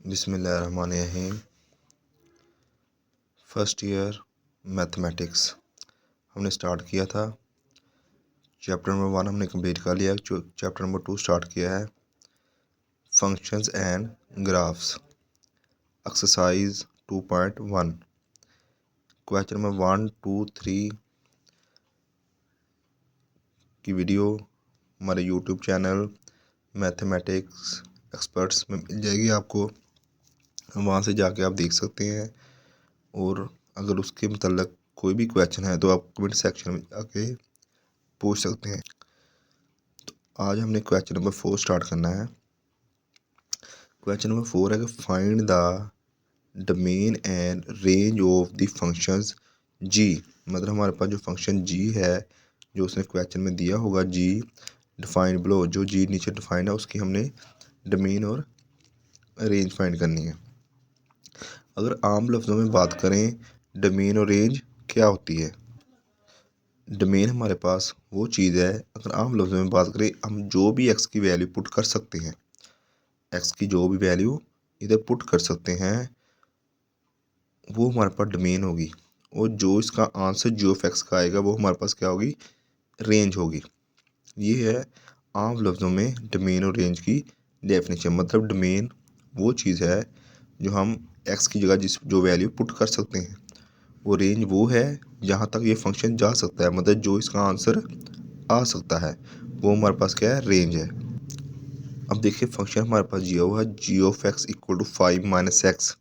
बिस्मिल्लाहिर्रहमानिर्रहीम। First year mathematics हमने start किया था। चैप्टर नंबर 1 हमने कंप्लीट कर लिया। चैप्टर नंबर 2 स्टार्ट किया है, functions and graphs, exercise 2.1। Question number 1, 2, 3 की वीडियो हमारे यूट्यूब चैनल मैथमेटिक्स एक्सपर्ट्स में मिल जाएगी आपको, वहाँ से जाके आप देख सकते हैं। और अगर उसके मतलब कोई भी क्वेश्चन है तो आप कमेंट सेक्शन में जाके पूछ सकते हैं। तो आज हमने क्वेश्चन नंबर 4 स्टार्ट करना है। क्वेश्चन नंबर 4 है कि find the domain and range of the functions g. मतलब हमारे पास जो फंक्शन जी है, जो उसने क्वेश्चन में दिया होगा, जी डिफाइन बिलो, जो जी नीचे डिफाइन है उसकी हमने डोमेन और रेंज फाइंड करनी है। अगर आम लफ्ज़ों में बात करें, डोमेन और रेंज क्या होती है? डोमेन हमारे पास वो चीज़ है, अगर आम लफ्ज़ों में बात करें, हम जो भी एक्स की वैल्यू पुट कर सकते हैं, एक्स की जो भी वैल्यू इधर पुट कर सकते हैं, वो हमारे पास डोमेन होगी। और जो इसका आंसर जी ऑफ एक्स का आएगा वो हमारे पास क्या होगी? रेंज होगी। ये है आम लफ्ज़ों में डोमेन और रेंज की डेफिनेशन। मतलब डोमेन वो चीज़ है जो हम एक्स की जगह जो वैल्यू पुट कर सकते हैं, वो रेंज वो है जहाँ तक ये फंक्शन जा सकता है, मतलब जो इसका आंसर आ सकता है वो हमारे पास क्या है? रेंज है। अब देखिए फंक्शन हमारे पास दिया हुआ है, g of x equal to 5 minus x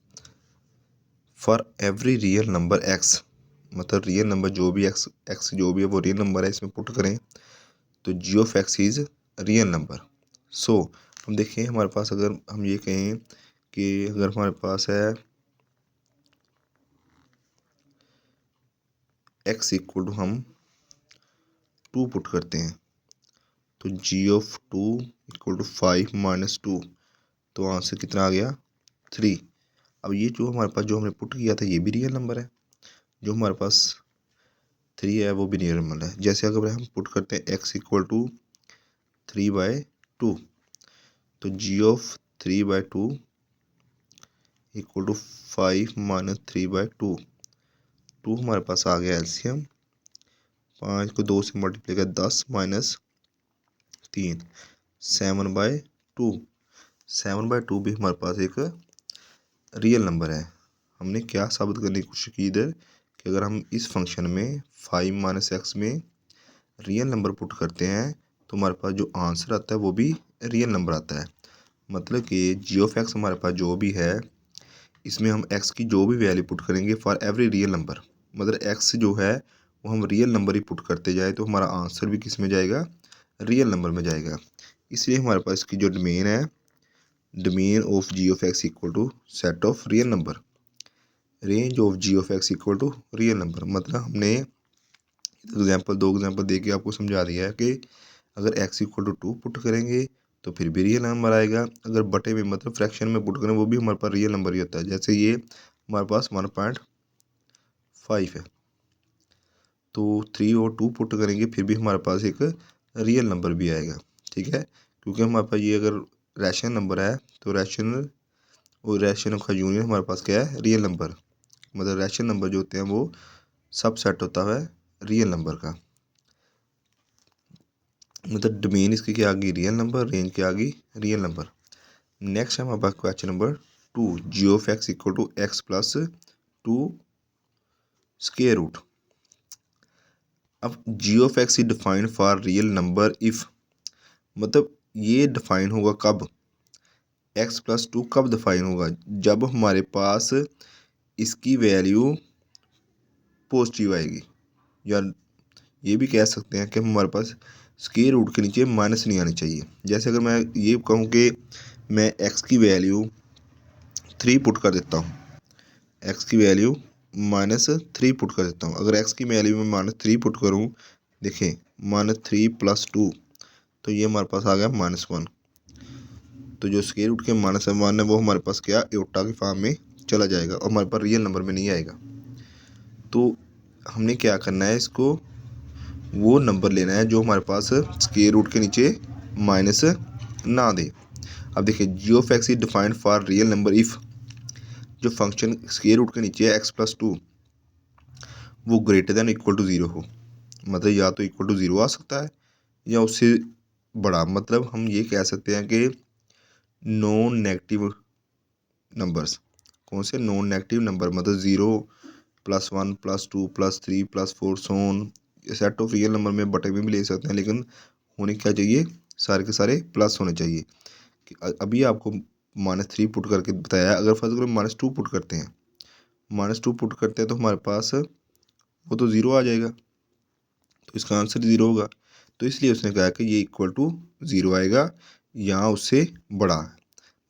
for every real number x. मतलब रियल नंबर जो भी एक्स जो भी है वो रियल नंबर है, इसमें पुट करें तो g of x is real number. So हम देखिए हमारे पास, अगर हम ये कहें कि अगर हमारे पास है एक्स इक्वल टू हम 2 पुट करते हैं तो g of 2 equal to 5 minus 2, तो आंसर कितना आ गया? 3। अब ये जो हमारे पास जो हमने पुट किया था ये भी रियल नंबर है, जो हमारे पास 3 है वो भी रियल नंबर है। जैसे अगर हम पुट करते हैं एक्स इक्वल टू 3/2, तो g of 3/2 equal to 5 minus 3/2। 2 हमारे पास आ गया एलसीएम, 5 को 2 से मल्टीप्लाई कर 10 माइनस 3, 7/2। 7/2 भी हमारे पास एक रियल नंबर है। हमने क्या साबित करने की कोशिश की इधर कि अगर हम इस फंक्शन में 5 माइनस एक्स में रियल नंबर पुट करते हैं तो हमारे पास जो आंसर आता है वो भी रियल नंबर आता है। मतलब कि जी ऑफ एक्स हमारे पास जो भी है, इसमें हम एक्स की जो भी वैल्यू पुट करेंगे फॉर एवरी रियल नंबर, मतलब एक्स जो है वो हम रियल नंबर ही पुट करते जाए तो हमारा आंसर भी किस में जाएगा? रियल नंबर में जाएगा। इसलिए हमारे पास इसकी जो डोमेन है, domain of g of x equal to set of real number, range of g of x equal to real number. मतलब हमने दो एग्जांपल दे के आपको समझा दिया है कि अगर एक्स इक्वल टू 2 पुट करेंगे तो फिर भी रियल नंबर आएगा, अगर बटे में मतलब फ्रैक्शन में पुट करें वो भी हमारे पास रियल नंबर ही होता है। जैसे ये हमारे पास 1.5 है, तो 3 और 2 पुट करेंगे फिर भी हमारे पास एक रियल नंबर भी आएगा। ठीक है, क्योंकि हमारे पास ये अगर रैशनल नंबर है तो रैशनल और रैशनल का यूनियन हमारे पास क्या है? Real number. मतलब रैशनल नंबर जो होते हैं वो सब सेट होता है रियल नंबर का। मतलब डोमेन इसकी क्या आ गई? Real number. रेंज क्या आ गई? Real number. नेक्स्ट है हमारे पास question number 2, g of x equal to x plus 2 square root. अब g of x is defined for real number if, मतलब ये डिफाइन होगा कब? एक्स प्लस 2 कब डिफाइन होगा? जब हमारे पास इसकी वैल्यू पॉजिटिव आएगी, या ये भी कह सकते हैं कि हमारे पास स्क्वायर रूट के नीचे माइनस नहीं आनी चाहिए। जैसे अगर मैं ये कहूँ कि मैं एक्स की वैल्यू 3 पुट कर देता हूँ, एक्स की वैल्यू -3 पुट कर देता हूँ। अगर एक्स की वैल्यू में -3 पुट करूँ, देखें -3 + 2, तो ये हमारे पास आ गया -1। तो जो स्क्वायर रूट के -1 है वो हमारे पास क्या? एयोटा की फॉर्म में चला जाएगा और हमारे पास रियल नंबर में नहीं आएगा। तो हमने क्या करना है, इसको वो नंबर लेना है जो हमारे पास स्क्वायर रूट के नीचे माइनस ना दे। अब देखिए g of x is defined for real number if जो फंक्शन स्क्वायर रूट के नीचे है x+2 वो greater than equal to zero हो, मतलब या तो इक्वल टू ज़ीरो आ सकता है या उससे बड़ा। मतलब हम ये कह सकते हैं कि नॉन नेगेटिव नंबर्स, कौन से नॉन नेगेटिव नंबर, मतलब 0 +1 +2 +3 +4 सोन, सेट ऑफ रियल नंबर में बटे में भी ले सकते हैं, लेकिन होने क्या चाहिए, सारे के सारे प्लस होने चाहिए। कि अभी आपको -3 पुट करके बताया, अगर फर्स्ट अगर -2 पुट करते हैं, -2 पुट करते हैं तो हमारे पास वो तो ज़ीरो आ जाएगा, तो इसका आंसर ज़ीरो होगा। तो इसलिए उसने कहा कि ये इक्वल टू ज़ीरो आएगा या उससे बड़ा है,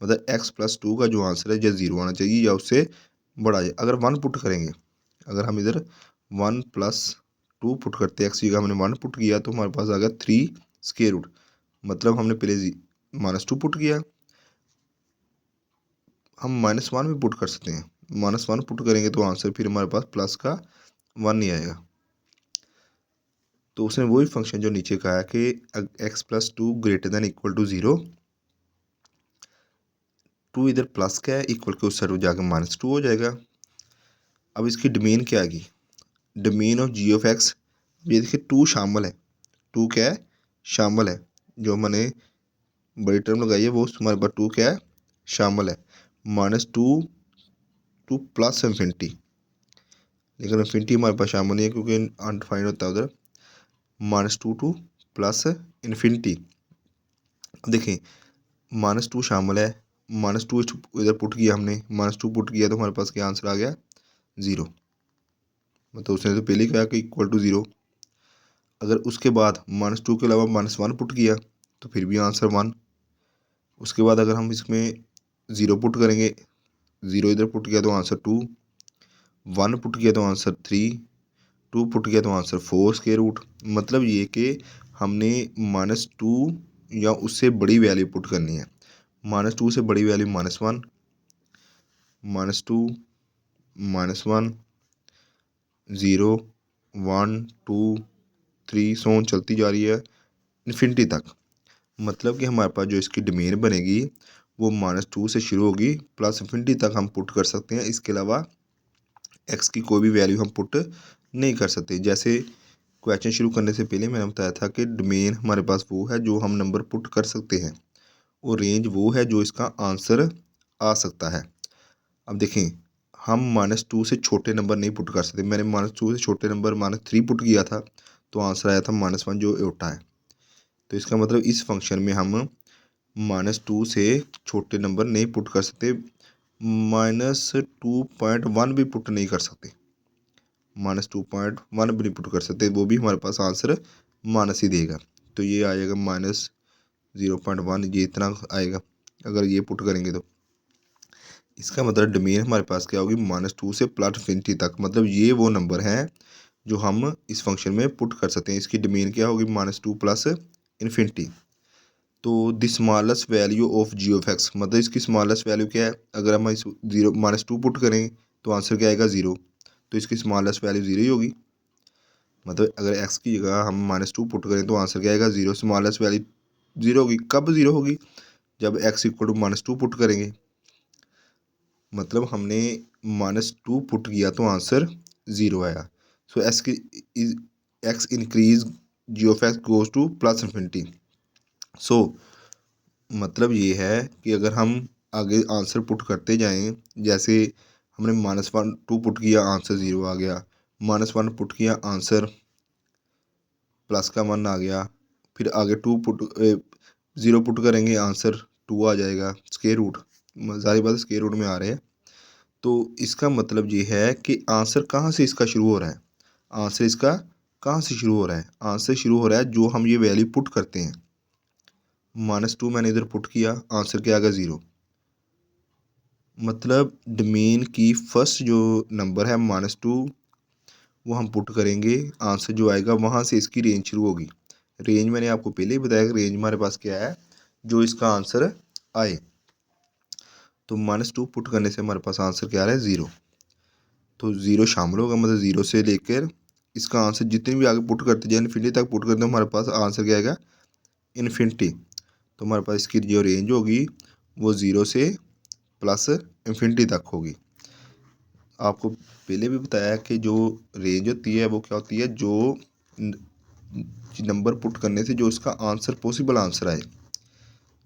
मतलब x+2 का जो आंसर है या ज़ीरो आना चाहिए या उससे बड़ा है। अगर 1 पुट करेंगे, अगर हम इधर 1+2 पुट करते हैं, एक्स की जगह हमने 1 पुट किया तो हमारे पास आ गया 3 स्क्वायर रूट, मतलब हमने पहले -2 पुट किया, हम -1 भी पुट कर सकते हैं, -1 पुट करेंगे तो आंसर फिर हमारे पास प्लस का 1 नहीं आएगा। तो उसने वही फंक्शन जो नीचे कहा है कि x+2 greater than equal to zero, 2 इधर प्लस का है, इक्वल के उस साइड जाकर -2 हो जाएगा। अब इसकी डोमेन क्या आएगी, domain of g of x, ये देखिए 2 शामिल है, 2 क्या है, शामिल है, जो मैंने बड़ी टर्म लगाई है वो हमारे पास 2 क्या है, शामिल है, -2 टू प्लस इन्फिनिटी, लेकिन इन्फिनिटी हमारे पास शामिल नहीं है क्योंकि अनडिफाइंड होता है उधर, -2 टू प्लस इन्फिनिटी। देखिए -2 शामिल है, -2 इधर पुट किया हमने, -2 पुट किया तो हमारे पास क्या आंसर आ गया, ज़ीरो, मतलब उसने तो पहले कहा कि इक्वल टू ज़ीरो। अगर उसके बाद -2 के अलावा -1 पुट किया तो फिर भी आंसर 1। उसके बाद अगर हम इसमें ज़ीरो पुट करेंगे, ज़ीरो इधर पुट किया तो आंसर 2, 1 पुट किया तो आंसर 3, 2 पुट किया तो आंसर 4 स्क्वायर रूट। मतलब ये कि हमने -2 या उससे बड़ी वैल्यू पुट करनी है, -2 से बड़ी वैल्यू -1, -2 -1 0 1 2 3 सोन चलती जा रही है इन्फिनिटी तक। मतलब कि हमारे पास जो इसकी डोमेन बनेगी वो -2 से शुरू होगी प्लस इन्फिनिटी तक हम पुट कर सकते हैं, इसके अलावा एक्स की कोई भी वैल्यू हम पुट नहीं कर सकते। जैसे क्वेश्चन शुरू करने से पहले मैंने बताया था कि डोमेन हमारे पास वो है जो हम नंबर पुट कर सकते हैं और रेंज वो है जो इसका आंसर आ सकता है। अब देखें हम -2 से छोटे नंबर नहीं पुट कर सकते, मैंने -2 से छोटे नंबर -3 पुट किया था तो आंसर आया था -1 जो एटा है। तो इसका मतलब इस फंक्शन में हम -2 से छोटे नंबर नहीं पुट कर सकते, -2.1 भी पुट नहीं कर सकते, -2.1 भी नहीं पुट कर सकते, वो भी हमारे पास आंसर माइनस ही देगा। तो ये आएगा -0.1, ये इतना आएगा अगर ये पुट करेंगे तो। इसका मतलब डोमेन हमारे पास क्या होगी, -2 से प्लस इन्फिनिटी तक, मतलब ये वो नंबर हैं जो हम इस फंक्शन में पुट कर सकते हैं। इसकी डोमेन क्या होगी, -2 प्लस इन्फिनिटी। तो the smallest value of g of x, मतलब इसकी स्मॉलेस्ट वैल्यू क्या है, अगर हम इस -2 पुट करें तो आंसर क्या आएगा, ज़ीरो, तो इसकी स्मॉलेस्ट वैल्यू ज़ीरो ही होगी। मतलब अगर एक्स की जगह हम -2 पुट करें तो आंसर क्या आएगा, ज़ीरो, स्मॉलेस्ट वैल्यू ज़ीरो होगी। कब ज़ीरो होगी, जब एक्स इक्वल टू -2 पुट करेंगे, मतलब हमने -2 पुट किया तो आंसर ज़ीरो आया। So x increase g of x goes to plus infinity. So मतलब ये है कि अगर हम आगे आंसर पुट करते जाएं, जैसे हमने -2 पुट किया आंसर ज़ीरो आ गया, -1 पुट किया आंसर प्लस का 1 आ गया, फिर आगे 0 पुट करेंगे आंसर 2 आ जाएगा, स्क्वायर रूट, ज़ाहिर बात स्क्वायर रूट में आ रहे हैं। तो इसका मतलब ये है कि आंसर कहाँ से इसका शुरू हो रहा है, आंसर इसका कहाँ से शुरू हो रहा है, आंसर शुरू हो रहा है जो हम ये वैल्यू पुट करते हैं। -2 मैंने इधर पुट किया, आंसर क्या आ गया, ज़ीरो। मतलब डोमेन की फर्स्ट जो नंबर है -2 वो हम पुट करेंगे, आंसर जो आएगा वहाँ से इसकी रेंज शुरू होगी। रेंज मैंने आपको पहले ही बताया कि रेंज हमारे पास क्या है जो इसका आंसर आए। तो -2 पुट करने से हमारे पास आंसर क्या आ रहा है, ज़ीरो। तो ज़ीरो शामिल होगा, मतलब ज़ीरो से लेकर इसका आंसर जितनी भी आगे पुट करते जाए इन्फिनिटी तक पुट करते हैं, हमारे पास आंसर क्या आएगा, इन्फिनिटी। तो हमारे पास इसकी जो रेंज होगी वो 0 से प्लस इन्फिनिटी तक होगी। आपको पहले भी बताया कि जो रेंज होती है वो क्या होती है, जो नंबर पुट करने से जो इसका आंसर पॉसिबल आंसर आए,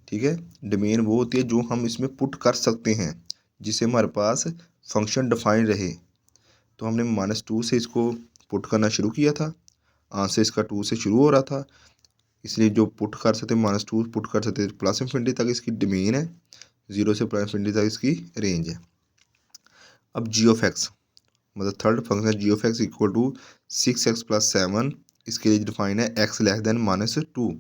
ठीक है। डोमेन वो होती है जो हम इसमें पुट कर सकते हैं, जिससे हमारे पास फंक्शन डिफाइन रहे। तो हमने -2 से इसको पुट करना शुरू किया था, आंसर इसका 2 से शुरू हो रहा था, इसलिए जो पुट कर सकते -2 पुट कर सकते प्लस इन्फिनिटी तक इसकी डोमेन है, 0 से प्लस इन्फिनिटी तक इसकी रेंज है। अब जी ऑफ एक्स मतलब third function g of x equal to 6x + 7, इसके लिए डिफाइन है x less than -2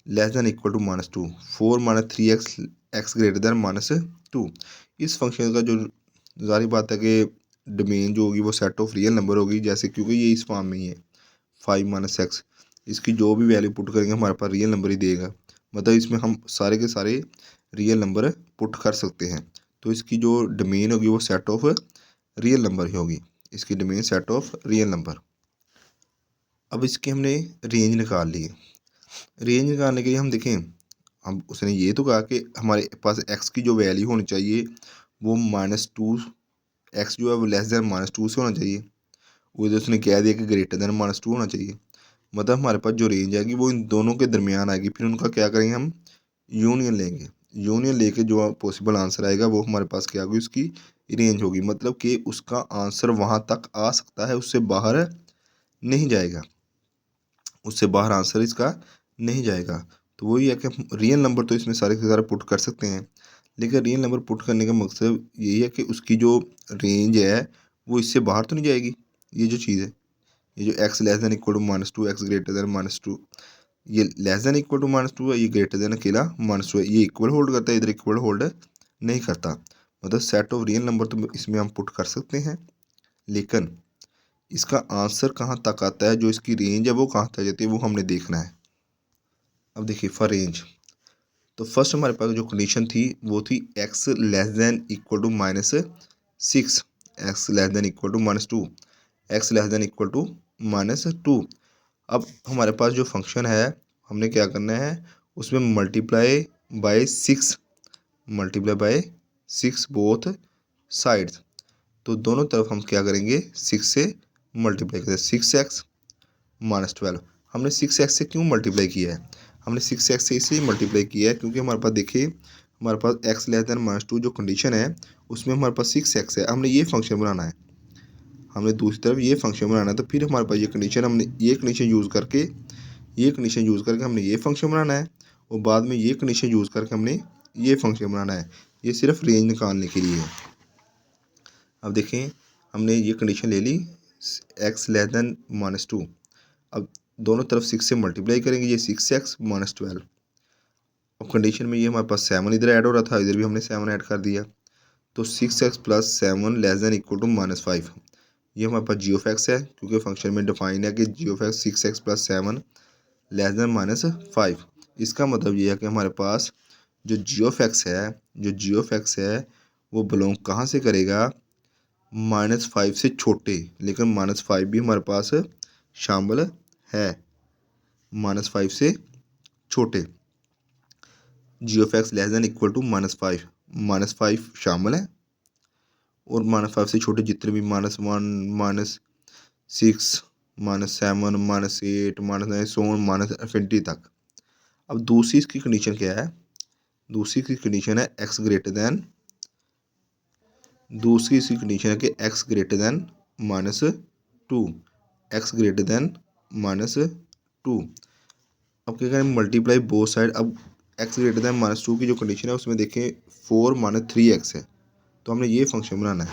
less than equal to -2 4 - 3x x greater than -2। इस फंक्शन का जो जारी बात है कि डोमेन जो होगी वो सेट ऑफ रियल नंबर होगी, जैसे क्योंकि ये इस फॉर्म में ही है 5 - x, इसकी जो भी वैल्यू पुट करेंगे हमारे पास रियल नंबर ही देगा, मतलब इसमें हम सारे के सारे रियल नंबर पुट कर सकते हैं। तो इसकी जो डोमेन होगी वो सेट ऑफ रियल नंबर ही होगी, इसकी domain set of real number. अब इसकी हमने रेंज निकाल ली। रेंज निकालने के लिए हम देखें, हम उसने ये तो कहा कि हमारे पास x की जो वैल्यू होनी चाहिए वो -2, x जो है वो लेस देन -2 से होना चाहिए, उधर उसने कह दिया कि ग्रेटर देन -2 होना चाहिए, मतलब हमारे पास जो रेंज आएगी वो इन दोनों के दरमियान आएगी। फिर उनका क्या करेंगे, हम यूनियन लेंगे, यूनियन लेके जो पॉसिबल आंसर आएगा वो हमारे पास क्या होगी, उसकी रेंज होगी, मतलब कि उसका आंसर वहाँ तक आ सकता है, उससे बाहर नहीं जाएगा, उससे बाहर आंसर इसका नहीं जाएगा। तो वही है कि रियल नंबर तो इसमें सारे के सारे पुट कर सकते हैं, लेकिन रियल नंबर पुट करने का मकसद यही है कि उसकी जो रेंज है वो इससे बाहर तो नहीं जाएगी। ये जो चीज़ है, ये जो x less than equal to -2 x greater than -2, ये लेस देन इक्वल टू -2 है, ये ग्रेटर देन अकेला -2 है, ये इक्वल होल्ड करता है, इधर इक्वल होल्ड नहीं करता। मतलब सेट ऑफ रियल नंबर तो इसमें हम पुट कर सकते हैं, लेकिन इसका आंसर कहाँ तक आता है, जो इसकी रेंज है वो कहाँ तक जाती है, वो हमने देखना है। अब देखिए फॉर रेंज, तो फर्स्ट हमारे पास जो कंडीशन थी वो थी x less than equal to -6, x less than equal to -2, x less than equal to -2। अब हमारे पास जो फंक्शन है हमने क्या करना है, उसमें मल्टीप्लाई बाय 6 बोथ साइड्स, तो दोनों तरफ हम क्या करेंगे 6 से मल्टीप्लाई करें, 6x -12। हमने 6x से क्यों मल्टीप्लाई किया है, हमने 6x से इसलिए मल्टीप्लाई किया है क्योंकि हमारे पास देखिए, हमारे पास x लेस देन -2 जो कंडीशन है उसमें हमारे पास 6x है, हमने ये फंक्शन बनाना है, हमने दूसरी तरफ ये फंक्शन बनाना है। तो फिर हमारे पास ये कंडीशन, हमने ये कंडीशन यूज़ करके हमने ये फंक्शन बनाना है, और बाद में ये कंडीशन यूज़ करके हमने ये फंक्शन बनाना है। ये सिर्फ रेंज निकालने के लिए है। अब देखें, हमने ये कंडीशन ले ली x लेस देन -2, अब दोनों तरफ 6 से मल्टीप्लाई करेंगे, ये 6x -12। अब कंडीशन में ये हमारे पास 7 इधर ऐड हो रहा था, इधर भी हमने 7 ऐड कर दिया, तो 6x + 7 less than equal to -5। ये हमारे पास जी ऑफ एक्स है, क्योंकि फंक्शन में डिफाइन है कि g of x 6x + 7 less than -5। इसका मतलब ये है कि हमारे पास जो जी ऑफ एक्स है वो बिलोंग कहाँ से करेगा, -5 से छोटे, लेकिन -5 भी हमारे पास शामिल है, -5 से छोटे, g of x less than equal to -5 शामिल है, और -5 से छोटे जितने भी -1 -6 -7 -8 -9 सो -infinity तक। अब दूसरी इसकी कंडीशन क्या है, दूसरी की कंडीशन है x ग्रेटर देन, दूसरी इसकी कंडीशन है कि x greater than -2, x greater than -2। अब क्या करें, मल्टीप्लाई बोथ साइड। अब x ग्रेटर देन -2 की जो कंडीशन है उसमें देखें 4 - 3x है, तो हमने ये फंक्शन बनाना है,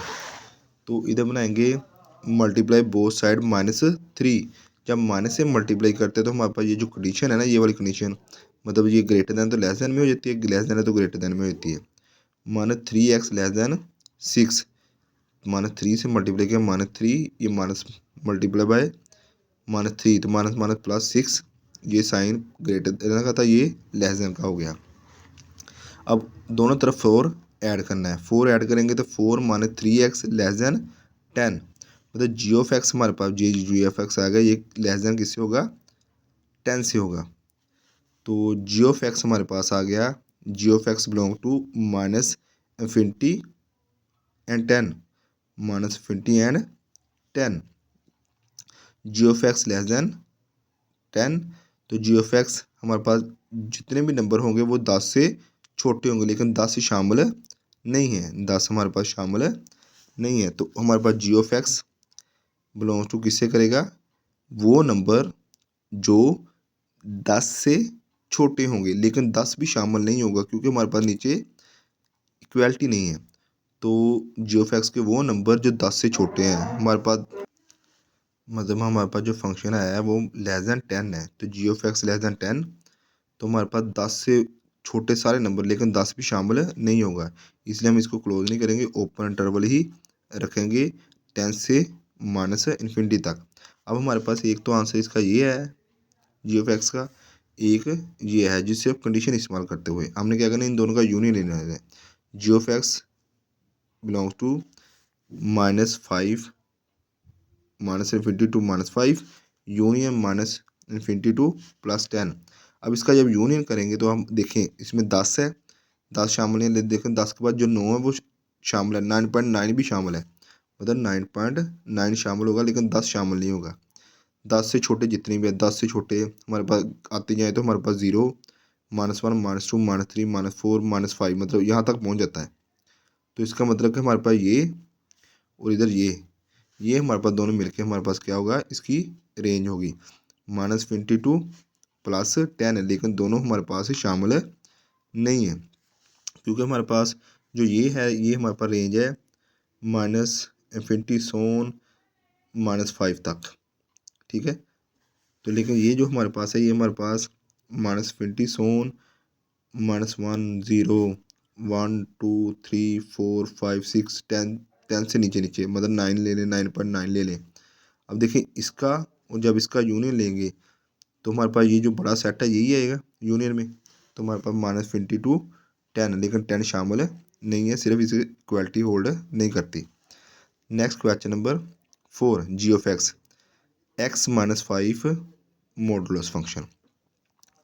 तो इधर बनाएंगे मल्टीप्लाई बोथ साइड -3। जब माइनस से मल्टीप्लाई करते हैं तो हमारे पास ये जो कंडीशन है ना, ये वाली कंडीशन, मतलब ये ग्रेटर देन तो लेस देन में हो जाती है, लेस देन है तो ग्रेटर देन में होती है। -3x लेस देन 6, -3 से मल्टीप्लाई किया -3, ये माइनस मल्टीप्लाई बाय -3, तो माइनस माइनस +6, ये साइन ग्रेटर देन का था, ये लेस देन का हो गया। अब दोनों तरफ 4 ऐड करना है, 4 ऐड करेंगे तो 4 - 3x लेस देन 10, मतलब जी ऑफ एक्स हमारे पास जी ऑफ एक्स आ गया, ये लेस देन किससे होगा, 10 से होगा। तो जी ऑफ एक्स हमारे पास आ गया g of x belong to minus infinity and 10, minus infinity and 10। G of x less than 10, तो जी ऑफ एक्स हमारे पास जितने भी नंबर होंगे वो 10 से छोटे होंगे, लेकिन 10 शामिल नहीं है, 10 हमारे पास शामिल नहीं है। तो हमारे पास जी ऑफ एक्स बिलोंग टू किससे करेगा, वो नंबर जो 10 से छोटे होंगे लेकिन 10 भी शामिल नहीं होगा, क्योंकि हमारे पास नीचे इक्वलिटी नहीं है। तो जी ऑफ एक्स के वो नंबर जो 10 से छोटे हैं हमारे पास, मतलब हमारे पास जो फंक्शन है वो लेस दैन 10 है, तो g of x less than 10, तो हमारे पास 10 से छोटे सारे नंबर लेकिन 10 भी शामिल नहीं होगा, इसलिए हम इसको क्लोज नहीं करेंगे, ओपन इंटरवल ही रखेंगे 10 से माइनस इन्फिनिटी तक। अब हमारे पास एक तो आंसर इसका ये है जी ऑफ एक्स का, एक ये है, जिससे अब कंडीशन इस्तेमाल करते हुए हमने क्या करना है, इन दोनों का यूनियन लेना है। G of x belongs to -5 minus infinity to -5 union minus infinity to +10। अब इसका जब यूनियन करेंगे तो हम देखें इसमें 10 है, 10 शामिल है, देखें 10 के बाद जो 9 है वो शामिल है, 9.9 भी शामिल है, मतलब 9.9 शामिल होगा लेकिन 10 शामिल नहीं होगा। 10 से छोटे जितने भी है, 10 से छोटे हमारे पास आते जाए तो हमारे पास 0, -1 -2 -3 -4 -5, मतलब यहाँ तक पहुँच जाता है। तो इसका मतलब कि हमारे पास ये और इधर ये हमारे पास दोनों मिलके हमारे पास क्या होगा, इसकी रेंज होगी -20 टू +10 है, लेकिन दोनों हमारे पास ही शामिल नहीं है, क्योंकि हमारे पास जो ये है ये हमारे पास रेंज है -इन्फिनिटी सोन -5 तक, ठीक है। तो लेकिन ये जो हमारे पास है ये हमारे पास -20 सोन -1 0 1 2 3 4 5 6 10 10 से नीचे नीचे, मतलब 9 ले लें, 9.9 ले लें। अब देखिए इसका और जब इसका यूनियन लेंगे तो हमारे पास ये जो बड़ा सेट है यही आएगा यूनियन में, तो हमारे पास -20 टू 10, लेकिन 10 शामिल नहीं है, सिर्फ इसे इक्वलिटी होल्ड नहीं करती। Next question number 4, g of x x-5 modulus function.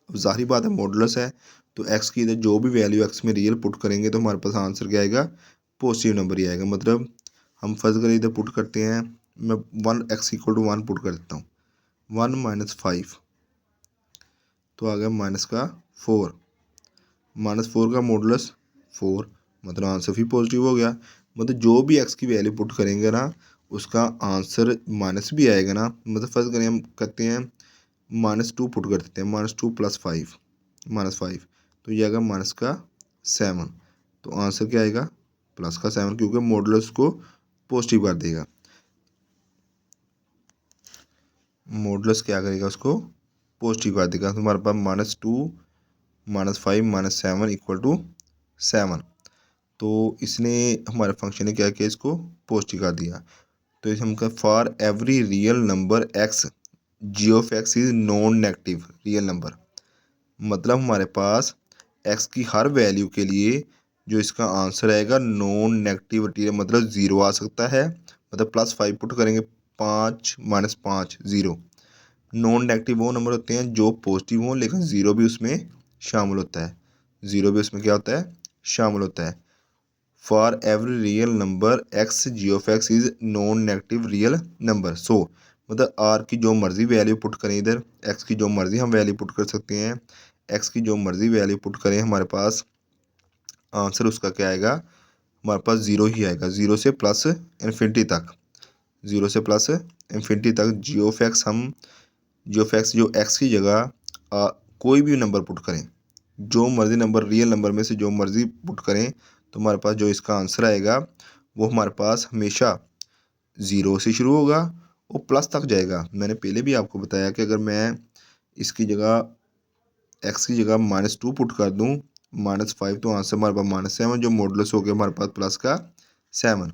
अब ज़ाहिर बात है मॉडुलस है, तो x की इधर जो भी वैल्यू x में रियल पुट करेंगे तो हमारे पास आंसर क्या आएगा, पॉजिटिव नंबर ही आएगा। मतलब हम फर्स्ट कर इधर पुट करते हैं, मैं 1x = 1 पुट कर देता हूँ, 1 - 5 तो आ गया माइनस का 4, -4 का मॉडुलस 4, मतलब आंसर भी पॉजिटिव हो गया। मतलब जो भी x की वैल्यू पुट करेंगे ना उसका आंसर माइनस भी आएगा ना, मतलब फर्स्ट करें हम करते हैं -2 पुट कर देते हैं, -2 + 5 -5, तो ये आएगा -7, तो आंसर क्या आएगा +7, क्योंकि मॉडुलस को पॉजिटिव कर देगा। मॉडुलस क्या करेगा, उसको पॉजिटिव कर देगा, तो हमारे पास -2 -5 -7 = 7, तो इसने हमारे फंक्शन ने क्या किया, इसको पॉजिटिव कर दिया। तो इसे हम कहें for every real number x g of x is non negative real number, मतलब हमारे पास x की हर वैल्यू के लिए जो इसका आंसर आएगा नॉन नेगेटिव, मतलब 0 आ सकता है, मतलब +5 पुट करेंगे, 5 - 5 0। नॉन नेगेटिव वो नंबर होते हैं जो पॉजिटिव हों लेकिन 0 भी उसमें शामिल होता है, 0 भी उसमें क्या होता है, शामिल होता है। For every real number x g of x is non negative real number, so मतलब r की जो मर्ज़ी वैल्यू पुट करें, इधर x की जो मर्ज़ी हम वैल्यू पुट कर सकते हैं, x की जो मर्ज़ी वैल्यू पुट करें हमारे पास आंसर उसका क्या आएगा, हमारे पास 0 ही आएगा, 0 से प्लस इन्फिनिटी तक, 0 से प्लस इन्फिनिटी तक जी ऑफ एक्स, हम जी ऑफ एक्स जो x की जगह कोई भी नंबर पुट करें, जो मर्ज़ी नंबर रियल नंबर में से जो मर्ज़ी पुट करें, तो हमारे पास जो इसका आंसर आएगा वो हमारे पास हमेशा 0 से शुरू होगा और प्लस तक जाएगा। मैंने पहले भी आपको बताया कि अगर मैं इसकी जगह x की जगह -2 पुट कर दूं, -5, तो आंसर हमारे पास -7, जो मॉडुलस हो गया हमारे पास प्लस का 7,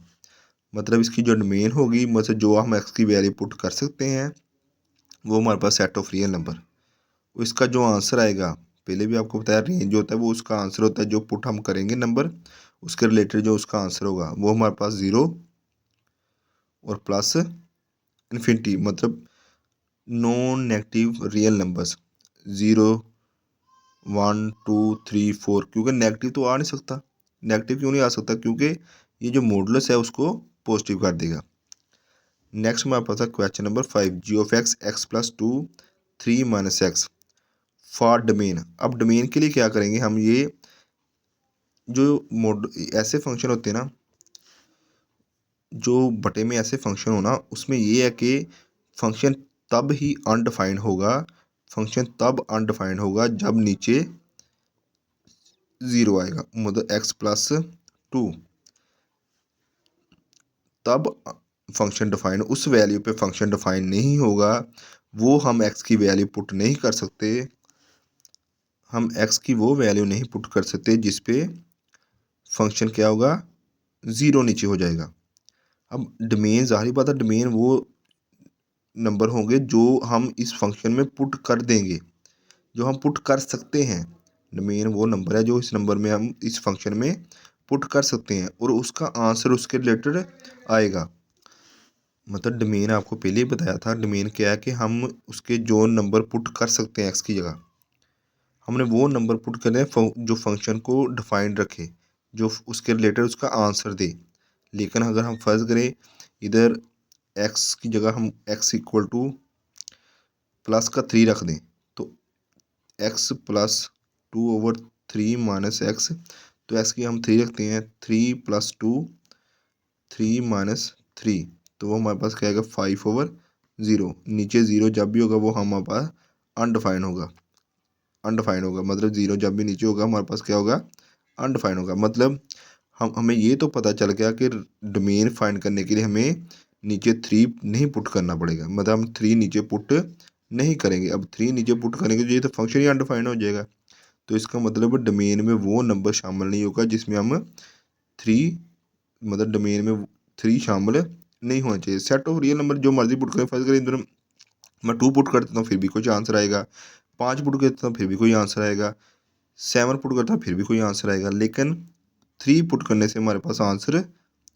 मतलब इसकी जो डोमेन होगी, मतलब जो हम x की वैल्यू पुट कर सकते हैं वो हमारे पास सेट ऑफ रियल नंबर, इसका जो आंसर आएगा, पहले भी आपको बताया रेंज जो होता है वो उसका आंसर होता है, जो पुट हम करेंगे नंबर उसके रिलेटेड जो उसका आंसर होगा वो हमारे पास 0 और प्लस इन्फिनिटी, मतलब नॉन नेगेटिव रियल नंबर्स 0 1 2 3 4, क्योंकि नेगेटिव तो आ नहीं सकता। नेगेटिव क्यों नहीं आ सकता? क्योंकि ये जो मॉडुलस है उसको पॉजिटिव कर देगा। नेक्स्ट हमारे पास है question number 5, g of x x plus 2 3 minus x for domain. अब डोमेन के लिए क्या करेंगे हम, ये जो ऐसे फंक्शन होते हैं ना, जो बटे में ऐसे फंक्शन हो ना, उसमें ये है कि फंक्शन तब ही अनडिफाइंड होगा, फंक्शन तब अनडिफाइंड होगा जब नीचे 0 आएगा, मतलब एक्स प्लस 2, तब फंक्शन डिफाइन। उस वैल्यू पे फंक्शन डिफाइन नहीं होगा, वो हम एक्स की वैल्यू पुट नहीं कर सकते, हम एक्स की वो वैल्यू नहीं पुट कर सकते जिस पे फंक्शन क्या होगा, 0 नीचे हो जाएगा। अब डोमेन, ज़ाहिर बात है, डोमेन वो नंबर होंगे जो हम इस फंक्शन में पुट कर देंगे, जो हम पुट कर सकते हैं। डोमेन वो नंबर है जो इस नंबर में हम इस फंक्शन में पुट कर सकते हैं और उसका आंसर उसके रिलेटेड आएगा। मतलब डोमेन आपको पहले ही बताया था, डोमेन क्या है कि हम उसके जो नंबर पुट कर सकते हैं एक्स की जगह, हमने वो नंबर पुट करने जो फंक्शन को डिफाइंड रखे, जो उसके रिलेटेड उसका आंसर दे। लेकिन अगर हम फर्ज करें इधर एक्स की जगह हम एक्स इक्वल टू प्लस का 3 रख दें, तो एक्स प्लस 2/3 माइनस एक्स, तो एक्स की हम 3 रखते हैं, 3 + 2 3 - 3, तो वो हमारे पास क्या आएगा 5/0। नीचे 0 जब भी होगा वो हमारे पास अनडिफाइंड होगा, अनडिफाइंड होगा, मतलब 0 जब भी नीचे होगा हमारे पास क्या होगा, अनडिफाइंड होगा। मतलब हमें ये तो पता चल गया कि डोमेन फाइंड करने के लिए हमें नीचे 3 नहीं पुट करना पड़ेगा, मतलब हम 3 नीचे पुट नहीं करेंगे। अब 3 नीचे पुट करेंगे तो ये तो फंक्शन ही अनडिफाइंड हो जाएगा। तो इसका मतलब डोमेन में वो नंबर शामिल नहीं होगा जिसमें हम 3, मतलब डोमेन में 3 शामिल नहीं होना चाहिए। सेट ऑफ रियल नंबर जो मर्जी पुट करें, फर्ज करें इन दोनों मैं 2 पुट कर देता हूँ फिर भी कुछ आंसर आएगा, 5 पुट कर देता हूँ फिर भी कोई आंसर आएगा, 7 पुट करता हूँ फिर भी कोई आंसर आएगा, लेकिन 3 पुट करने से हमारे पास आंसर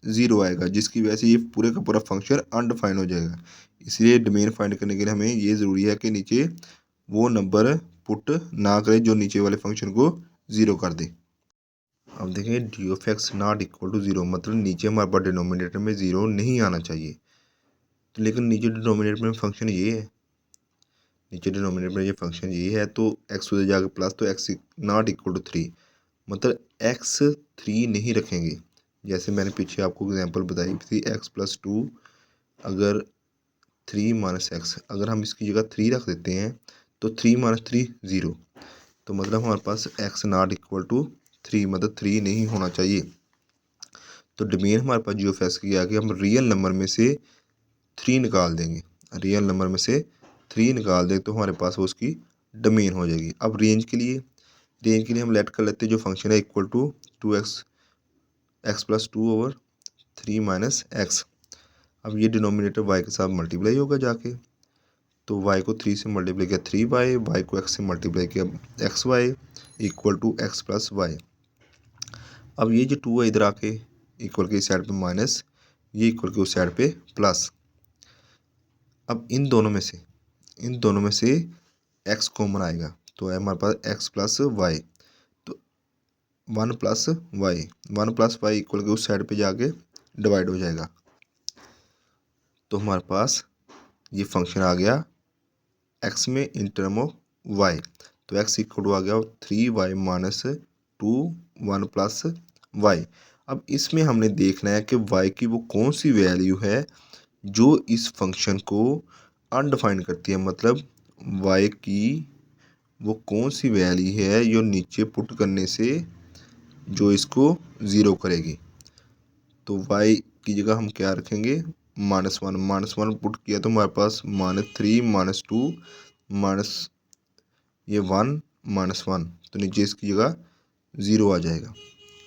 0 आएगा, जिसकी वजह से ये पूरे का पूरा फंक्शन अनडिफाइंड हो जाएगा। इसलिए डोमेन फाइंड करने के लिए हमें ये ज़रूरी है कि नीचे वो नंबर पुट ना करें जो नीचे वाले फंक्शन को 0 कर दे। अब देखें d of x not equal to 0, मतलब नीचे हमारे पास डिनोमिनेटर में 0 नहीं आना चाहिए। तो लेकिन नीचे डिनोमिनेटर में फंक्शन ये है, नीचे डिनोमिनेटर में ये फंक्शन ये है, तो एक्स उधर जाकर प्लस, तो एक्स नॉट इक्वल टू 3, मतलब एक्स 3 नहीं रखेंगे। जैसे मैंने पीछे आपको एग्जांपल बताई थी, एक्स प्लस 2 अगर 3 माइनस एक्स, अगर हम इसकी जगह 3 रख देते हैं तो 3 - 3 0, तो मतलब हमारे पास एक्स नॉट इक्वल टू 3, मतलब 3 नहीं होना चाहिए। तो डोमेन हमारे पास जी ऑफ एक्स की आ गई, हम रियल नंबर में से 3 निकाल देंगे, रियल नंबर में से 3 निकाल दें तो हमारे पास वो उसकी डोमेन हो जाएगी। अब रेंज के लिए, रेंज के लिए हम लेट कर लेते हैं जो फंक्शन है equal to 2x x plus 2/3 minus x. अब ये डिनोमिनेटर y के साथ मल्टीप्लाई होगा जाके, तो y को 3 से मल्टीप्लाई किया 3y, y को x से मल्टीप्लाई किया xy equal to x plus y. अब ये जो 2 है इधर आके इक्वल के इस साइड पे माइनस, ये इक्वल के उस साइड पे प्लस। अब इन दोनों में से x कॉमन आएगा, तो है हमारे पास x प्लस वाई, तो 1 + वाई इक्वल के उस साइड पे जाके डिवाइड हो जाएगा। तो हमारे पास ये फंक्शन आ गया x में इन टर्म ऑफ y, तो x इक्वल टू आ गया 3y - 2 1 + y। अब इसमें हमने देखना है कि y की वो कौन सी वैल्यू है जो इस फंक्शन को अनडिफाइंड करती है, मतलब y की वो कौन सी वैल्यू है जो नीचे पुट करने से जो इसको 0 करेगी। तो y की जगह हम क्या रखेंगे -1 पुट किया तो हमारे पास -3 - 2 माइनस ये 1 -1, तो नीचे इसकी जगह 0 आ जाएगा।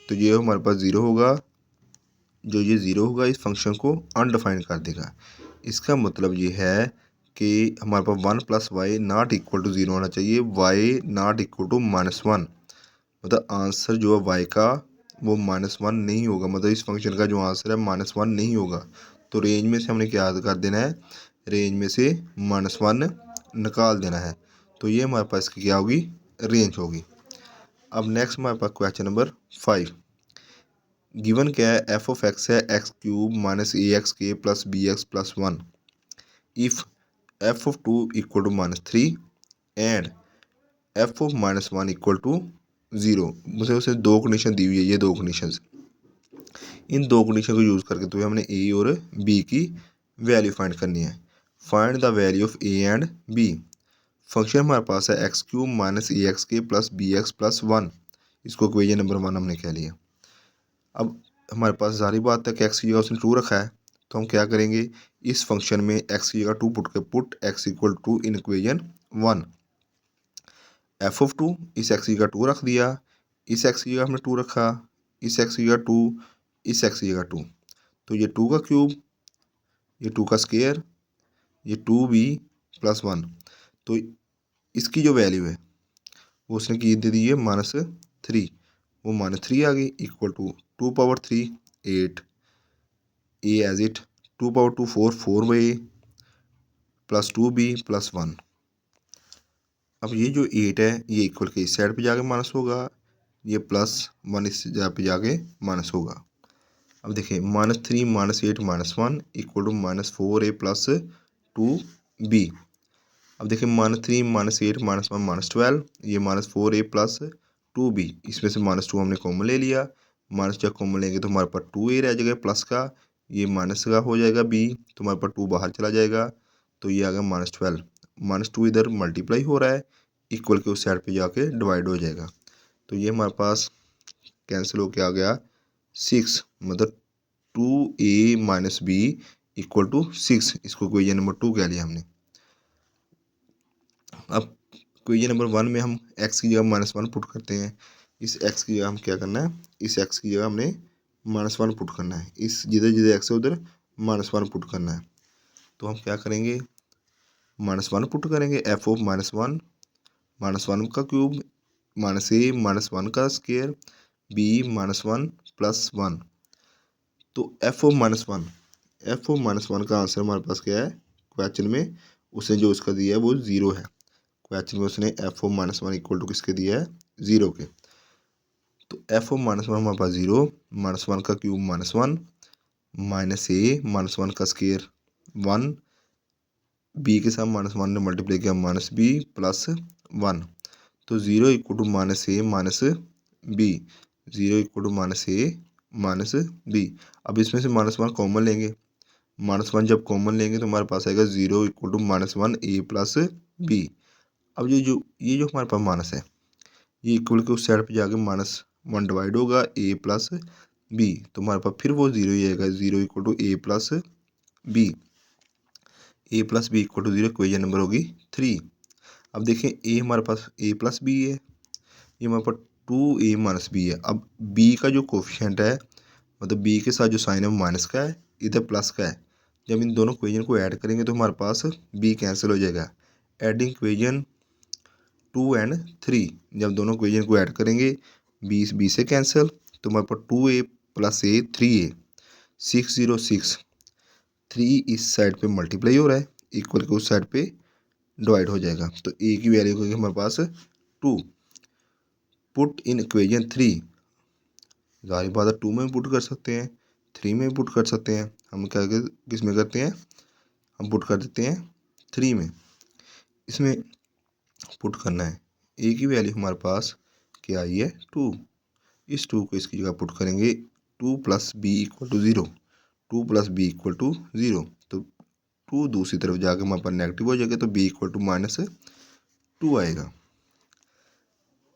तो ये हमारे पास 0 होगा, जो ये 0 होगा इस फंक्शन को अनडिफाइंड कर देगा। इसका मतलब ये है कि हमारे पास 1 + y नॉट इक्वल टू 0 होना चाहिए, y नॉट इक्वल टू -1, मतलब आंसर जो है y का वो -1 नहीं होगा, मतलब इस फंक्शन का जो आंसर है -1 नहीं होगा। तो रेंज में से हमने क्या कर देना है, रेंज में से -1 निकाल देना है, तो ये हमारे पास क्या होगी, रेंज होगी। अब नेक्स्ट हमारे पास क्वेश्चन नंबर 5। गिवन क्या है, एफ ऑफ एक्स है x cube minus a x के plus b x plus 1 if f of 2 equal to -3 and f of -1 equal to 0। मुझे उसे दो कंडीशन दी हुई है, ये दो कंडीशन, इन दो कंडीशन को यूज़ करके तो हमने ए और बी की वैल्यू फाइंड करनी है। Find the value of a and b. Function हमारे पास है x cube minus a x के प्लस बी एक्स प्लस 1, इसको इक्वेशन नंबर 1 हमने कह लिया। अब हमारे पास जारी बात है कि एक्स की जगह उसने 2 रखा है, तो हम क्या करेंगे, इस फंक्शन में एक्स की जगह 2 put x equal to in equation 1 f of 2, इस एक्स की जगह 2 रख दिया, इस एक्स की जगह हमने 2 रखा, इस एक्स की जगह 2, इस एक्स की जगह 2, तो ये 2 का क्यूब, ये 2 का स्क्वायर, ये 2b प्लस 1, तो इसकी जो वैल्यू है वो उसने की दे दी है -3, वो -3 आ गई equal to 2 power 3 8 a as it 2 power 2 4 4/a plus 2b plus 1। अब ये जो 8 है ये इक्वल के इस साइड पे जाके माइनस होगा, ये प्लस 1 इस जगह पे जाके माइनस होगा। अब देखिए -3 -8 -1 equal to -4a plus 2b। अब देखिए -3 -8 -1 -12, ये -4a प्लस 2b, इसमें से -2 हमने कॉमन ले लिया, माइनस जब कॉमन लेंगे तो हमारे पास 2a रह जाएगा प्लस का, ये माइनस का हो जाएगा b, तो हमारे पास 2 बाहर चला जाएगा, तो ये आ गया -12, -2 इधर मल्टीप्लाई हो रहा है, इक्वल के उस साइड पे जाके डिवाइड हो जाएगा, तो ये हमारे पास कैंसिल होके आ गया 6, मतलब 2a minus b equal to 6, इसको इक्वेशन नंबर 2 कह लिया हमने। अब इक्वेशन नंबर 1 में हम x की जगह -1 पुट करते हैं, इस x की जगह हम क्या करना है, इस x की जगह हमने -1 पुट करना है, इस जिधर जिधर x है उधर -1 पुट करना है, तो हम क्या करेंगे, -1 पुट करेंगे, एफ ऑफ -1 -1 का क्यूब -a -1 का स्क्वायर b -1 प्लस 1, तो एफ ऑफ -1 का आंसर हमारे पास क्या है, क्वेश्चन में उसने जो उसका दिया है वो 0 है, क्वेश्चन में उसने एफ ऑफ -1 इक्वल टू किसके दिया है, 0 के, तो एफ ऑफ -1 हमारे पास 0, -1 का क्यूब -1 -a -1 का स्क्वायर 1, b के साथ -1 ने मल्टीप्लाई किया -b प्लस 1, तो 0 equal to -a -b, 0 equal to -a -b। अब इसमें से -1 कॉमन लेंगे, -1 जब कॉमन लेंगे तो हमारे पास आएगा 0 equal to -1a plus b। अब ये जो हमारे पास माइनस है ये इक्वल के उस साइड पे जाके -1 डिवाइड होगा a प्लस b, तो हमारे पास फिर वो 0 ही आएगा, 0 equal to a plus b, a plus b equal to 0, equation number होगी 3। अब देखें a हमारे पास a प्लस b है, ये हमारे पास 2a माइनस b है। अब b का जो कोफिशिएंट है, मतलब b के साथ जो साइन है वो माइनस का है, इधर प्लस का है, जब इन दोनों इक्वेशन को ऐड करेंगे तो हमारे पास b कैंसिल हो जाएगा, एडिंग इक्वेशन 2 एंड 3, जब दोनों इक्वेशन को ऐड करेंगे b से कैंसिल, तो हमारे पास 2a प्लस a 3a 606, 3 इस साइड पे मल्टीप्लाई हो रहा है, इक्वल के उस साइड पे डिवाइड हो जाएगा, तो a की वैल्यू होगी हमारे पास 2, पुट इन इक्वेशन 3, जाहिर बात है 2 में पुट कर सकते हैं, 3 में पुट कर सकते हैं, हम क्या किस में करते हैं, हम पुट कर देते हैं 3 में, इसमें पुट करना है, a की वैल्यू हमारे पास क्या आई है 2, इस 2 को इसकी जगह पुट करेंगे 2 plus b equal to 0, 2 plus b equal to 0, तो 2 दूसरी तरफ जाकर हमारे पास नेगेटिव हो जाएगा, तो b इक्वल टू -2 आएगा।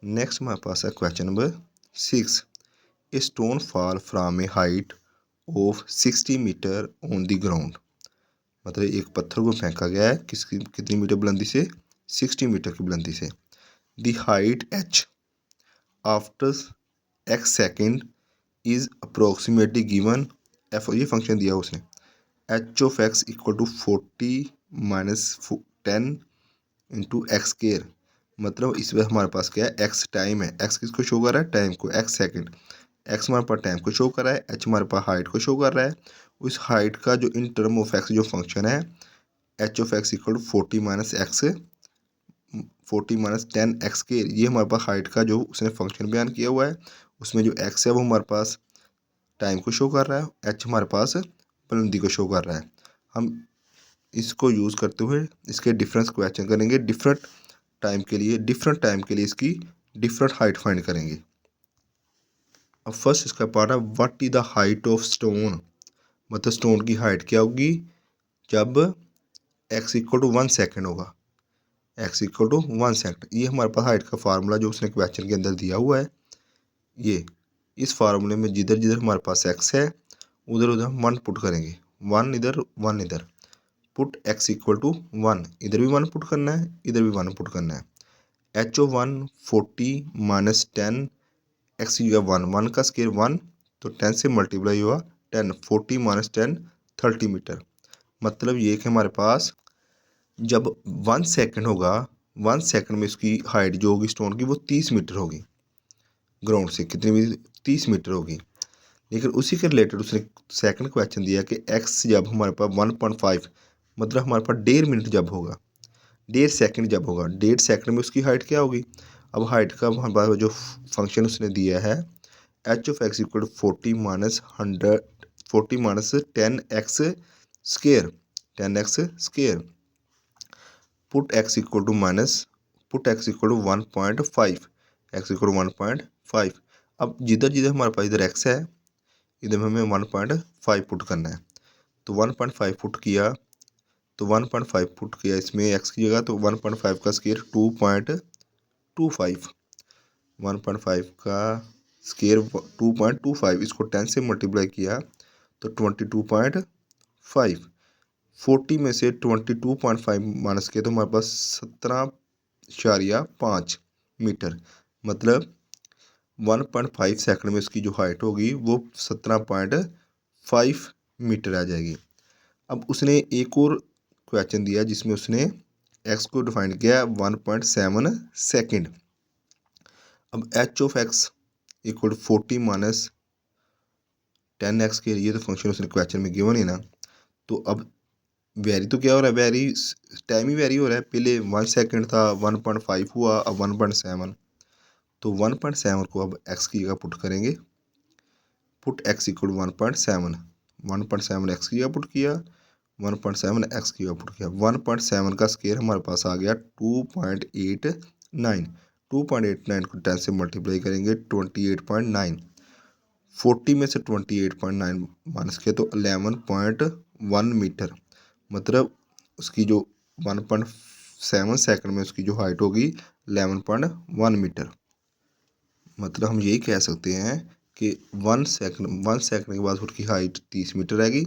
नेक्स्ट हमारे पास है question number 6। A stone fall from a height of 60 metre on the ground, मतलब एक पत्थर को फेंका गया है कितनी मीटर बुलंदी से, 60 मीटर की बुलंदी से, the height h after x second is approximately given, f ये फंक्शन दिया उसने, h of x equal to 40 minus 10 into x square, मतलब इसमें हमारे पास क्या है, x टाइम है, x किसको शो कर रहा है, टाइम को, x सेकेंड, x हमारे पास टाइम को शो कर रहा है, h हमारे पास हाइट को शो कर रहा है, उस हाइट का जो इन टर्म ऑफ x जो फंक्शन है h of x equal to 40 minus x 40 minus 10x square, ये हमारे पास हाइट का जो उसने फंक्शन बयान किया हुआ है, उसमें जो x है वो हमारे पास टाइम को शो कर रहा है, h हमारे पास बुलंदी को शो कर रहा है। हम इसको यूज़ करते हुए इसके डिफरेंस क्वेश्चन करेंगे। डिफरेंट टाइम के लिए इसकी डिफरेंट हाइट फाइंड करेंगे। अब फर्स्ट इसका पार्ट है what is the height of stone, मतलब स्टोन की हाइट क्या होगी जब x इक्वल टू 1 सेकेंड होगा, x इक्वल टू 1 सेकेंड। ये हमारे पास हाइट का फार्मूला जो उसने क्वेश्चन के अंदर दिया हुआ है, ये इस फार्मूले में जिधर जिधर हमारे पास x है उधर उधर हम 1 पुट करेंगे, 1 इधर 1 इधर, पुट x इक्वल टू 1, इधर भी 1 पुट करना है, इधर भी 1 पुट करना है। h ऑफ 1 40 माइनस 10 x की जगह 1 का स्केयर 1, तो 10 से मल्टीप्लाई हुआ 10, 40 माइनस 10 30 मीटर। मतलब ये कि हमारे पास जब 1 सेकेंड होगा, 1 सेकेंड में इसकी हाइट जो होगी स्टोन की वो 30 मीटर होगी, ग्राउंड से कितनी भी 30 मीटर होगी। लेकिन उसी के रिलेटेड उसने सेकंड क्वेश्चन दिया कि x जब हमारे पास 1.5, मतलब हमारे पास 1.5 मिनट जब होगा, 1.5 सेकेंड जब होगा, 1.5 सेकेंड में उसकी हाइट क्या होगी। अब हाइट का हमारे पास जो फंक्शन उसने दिया है h of x equal to 40 minus 10x square, 10x square, put x equal to 1.5, x equal to 1.5। अब जिधर जिधर हमारे पास इधर x है इधर हमें 1.5 पुट करना है, तो 1.5 पुट किया, तो 1.5 पुट किया इसमें x की जगह, तो 1.5 का स्केयर 2.25, 1.5 का स्केयर 2.25, इसको 10 से मल्टीप्लाई किया तो 22.5, 40 में से 22.5 माइनस किया तो हमारे पास 17.5 मीटर, मतलब 1.5 सेकंड में इसकी जो हाइट होगी वो 17.5 मीटर आ जाएगी। अब उसने एक और क्वेश्चन दिया जिसमें उसने x को डिफाइन किया 1.7 सेकेंड। अब h of x equal 40 minus 10x के लिए तो फंक्शन उसने क्वेश्चन में गिवन है ना, तो अब वेरी तो क्या हो रहा है, वेरी टाइम ही वेरी हो रहा है, पहले 1 सेकेंड था 1.5 हुआ अब 1.7, तो 1.7 को अब x की जगह पुट करेंगे, पुट x इक्वल 1.7, 1.7 x की जगह पुट किया, 1.7 x की जगह पुट किया, 1.7 का स्केयर हमारे पास आ गया 2.89, 2.89 को 10 से मल्टीप्लाई करेंगे 28.9, 40 में से 28.9 माइनस किया तो 11.1 मीटर, मतलब उसकी जो 1.7 सेकंड में उसकी जो हाइट होगी 11.1 मीटर। मतलब हम यही कह सकते हैं कि 1 सेकंड के बाद उसकी हाइट 30 मीटर रहेगी,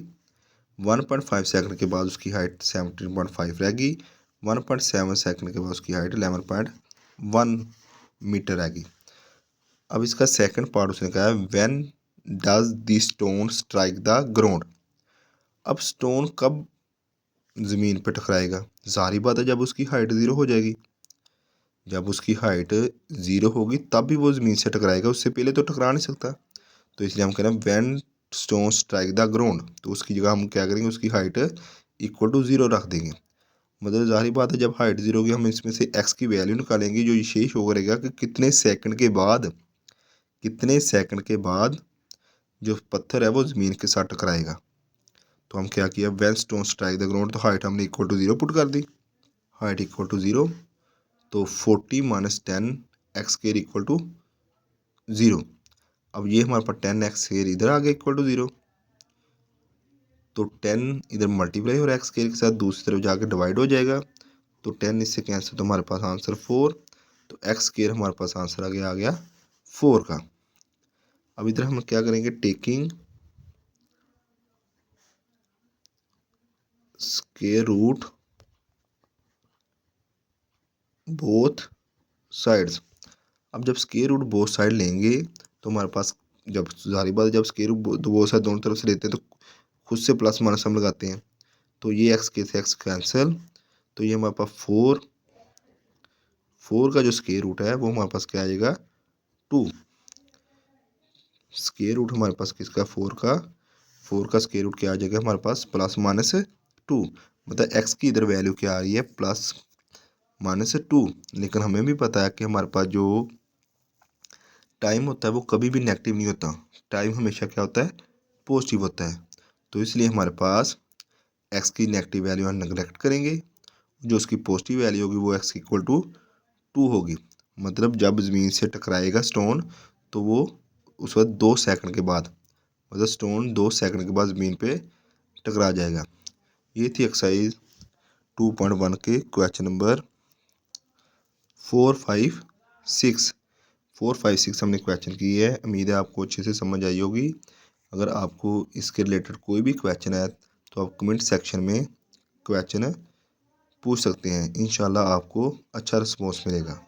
1.5 सेकंड के बाद उसकी हाइट 17.5 रहेगी, 1.7 सेकंड के बाद उसकी हाइट 11.1 मीटर रहेगी। अब इसका सेकंड पार्ट उसने कहा है when does the stone strike the ground. अब स्टोन कब ज़मीन पे टकराएगा, जाहिर बात है जब उसकी हाइट 0 हो जाएगी, जब उसकी हाइट 0 होगी तब भी वो ज़मीन से टकराएगा, उससे पहले तो टकरा नहीं सकता। तो इसलिए हम कह रहे हैं when stone strike the ground, तो उसकी जगह हम क्या करेंगे, उसकी हाइट इक्वल टू 0 रख देंगे। मतलब जाहिर बात है जब हाइट 0 होगी हम इसमें से x की वैल्यू निकालेंगे जो ये शो करेगा कि कितने सेकंड के बाद जो पत्थर है वो ज़मीन के साथ टकराएगा। तो हम क्या किया, when stone strike the ground, तो हाइट हमने इक्वल टू 0 पुट कर दी, हाइट इक्वल टू 0, तो 40 minus 10 x square equal to 0। अब ये हमारे पास 10x स्क्वायर इधर आ गया इक्वल टू 0, तो 10 इधर मल्टीप्लाई हो रहा है एक्स स्क्वायर के साथ, दूसरी तरफ जाकर डिवाइड हो जाएगा, तो 10 इससे कैंसिल, तो हमारे पास आंसर 4, तो एक्स स्क्वायर हमारे पास आंसर आ गया 4 का। अब इधर हम क्या करेंगे, taking square root both sides. अब जब स्क्वायर रूट बोथ साइड लेंगे तो हमारे पास जब जारी बात जब स्क्वायर रूट बोथ साइड दोनों तरफ से लेते हैं तो खुद से प्लस माइनस हम लगाते हैं, तो ये एक्स के एक्स कैंसिल, तो ये हमारे पास 4 का जो स्क्वायर रूट है वो हमारे पास क्या आ जाएगा 2। स्क्वायर रूट हमारे पास किसका 4 का स्क्वायर रूट क्या आ जाएगा हमारे पास प्लस माइनस 2, मतलब एक्स की इधर वैल्यू क्या आ रही है -2। लेकिन हमें भी पता है कि हमारे पास जो टाइम होता है वो कभी भी नेगेटिव नहीं होता, टाइम हमेशा क्या होता है, पॉजिटिव होता है। तो इसलिए हमारे पास एक्स की नेगेटिव वैल्यू हम नेगलेक्ट करेंगे, जो उसकी पॉजिटिव वैल्यू होगी वो एक्स इक्वल टू 2 होगी। मतलब जब ज़मीन से टकराएगा स्टोन तो वो उस वक्त 2 सेकंड के बाद, मतलब स्टोन 2 सेकंड के बाद ज़मीन पे टकरा जाएगा। ये थी एक्सरसाइज 2.1 के क्वेश्चन नंबर 4, 5, 6। 4, 5, 6 हमने क्वेश्चन की है। उम्मीद है आपको अच्छे से समझ आई होगी। अगर आपको इसके रिलेटेड कोई भी क्वेश्चन है तो आप कमेंट सेक्शन में क्वेश्चन पूछ सकते हैं। इंशाल्लाह आपको अच्छा रिस्पॉन्स मिलेगा।